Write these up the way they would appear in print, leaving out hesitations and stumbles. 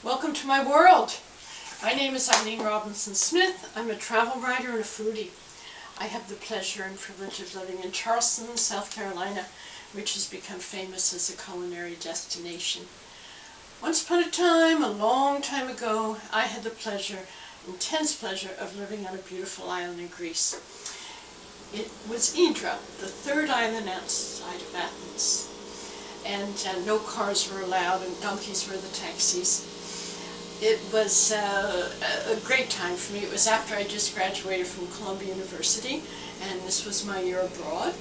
Welcome to my world. My name is Eileen Robinson Smith. I'm a travel writer and a foodie. I have the pleasure and privilege of living in Charleston, South Carolina, which has become famous as a culinary destination. Once upon a time, a long time ago, I had the pleasure, intense pleasure, of living on a beautiful island in Greece. It was Hydra, the third island outside of Athens. And no cars were allowed, and donkeys were the taxis. It was a great time for me. It was after I just graduated from Columbia University, and this was my year abroad,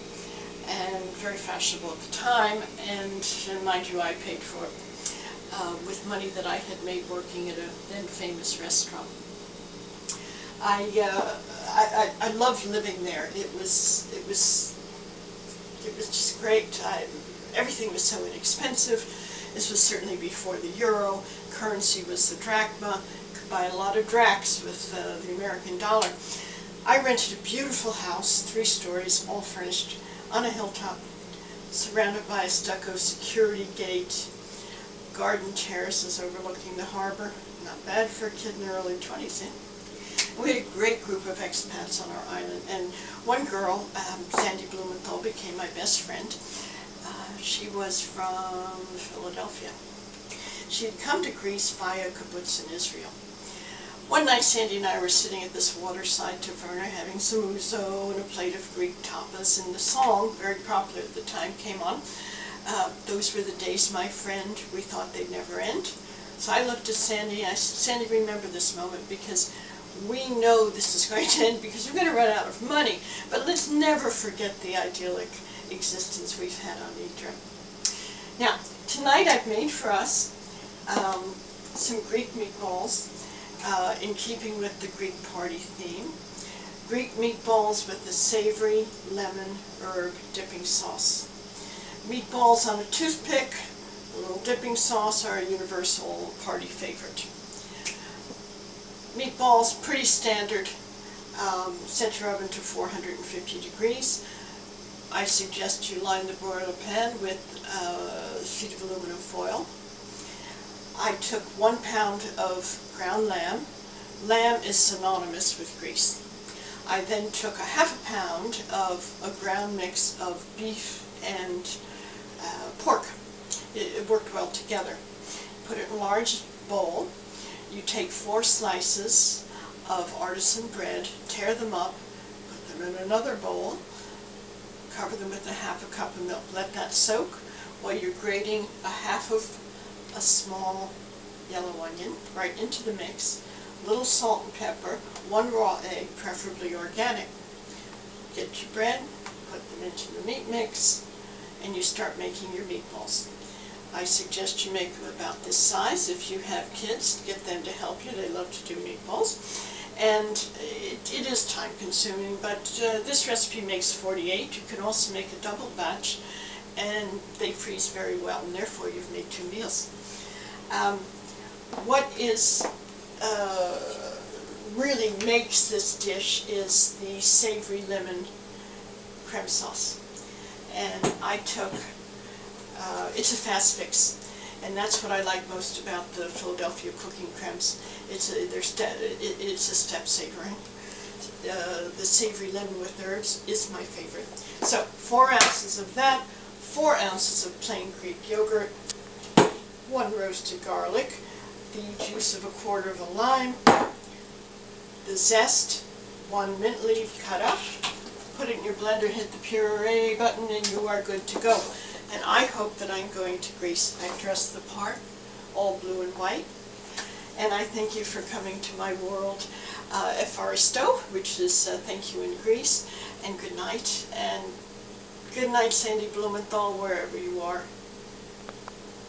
and very fashionable at the time, and mind you, I paid for it with money that I had made working at a then famous restaurant. I loved living there. It was just great. Everything was so inexpensive. This was certainly before the euro. Currency was the drachma. Could buy a lot of drachs with the American dollar. I rented a beautiful house, 3 stories, all furnished, on a hilltop, surrounded by a stucco security gate, garden terraces overlooking the harbor. Not bad for a kid in their early 20s. We had a great group of expats on our island, and one girl, Sandy Blumenthal, became my best friend. She was from Philadelphia. She had come to Greece via kibbutz in Israel. One night, Sandy and I were sitting at this waterside taverna having some ouzo and a plate of Greek tapas, and the song, very popular at the time, came on. Those were the days, my friend, we thought they'd never end. So I looked at Sandy, and I said, Sandy, remember this moment, because we know this is going to end because we're going to run out of money, but let's never forget the idyllic existence we've had on Hydra. Now, tonight I've made for us some Greek meatballs in keeping with the Greek party theme. Greek meatballs with the savory lemon herb dipping sauce. Meatballs on a toothpick, a little dipping sauce are a universal party favorite. Meatballs, pretty standard, set your oven to 450 degrees. I suggest you line the broiler pan with a sheet of aluminum foil. I took 1 pound of ground lamb. Lamb is synonymous with Greece. I then took a ½ pound of a ground mix of beef and pork. It worked well together. Put it in a large bowl. You take 4 slices of artisan bread, tear them up, put them in another bowl, cover them with a ½ cup of milk. Let that soak while you're grating a half of a small yellow onion right into the mix, a little salt and pepper, 1 raw egg, preferably organic. Get your bread, put them into the meat mix, and you start making your meatballs. I suggest you make them about this size. If you have kids, get them to help you. They love to do meatballs. And it is time consuming, but this recipe makes 48. You can also make a double batch, and they freeze very well, and therefore you've made 2 meals. What really makes this dish is the savory lemon creme sauce. And I took, it's a fast fix. And that's what I like most about the Philadelphia cooking cremes. It's a step savoring. The savory lemon with herbs is my favorite. So 4 ounces of that, 4 ounces of plain Greek yogurt, 1 roasted garlic, the juice of a quarter of a lime, the zest, 1 mint leaf cut up. Put it in your blender, hit the puree button, and you are good to go. And I hope that I'm going to Greece. I dressed the part, all blue and white. And I thank you for coming to my world. Efaristo, which is thank you in Greece, and good night. And good night, Sandy Blumenthal, wherever you are.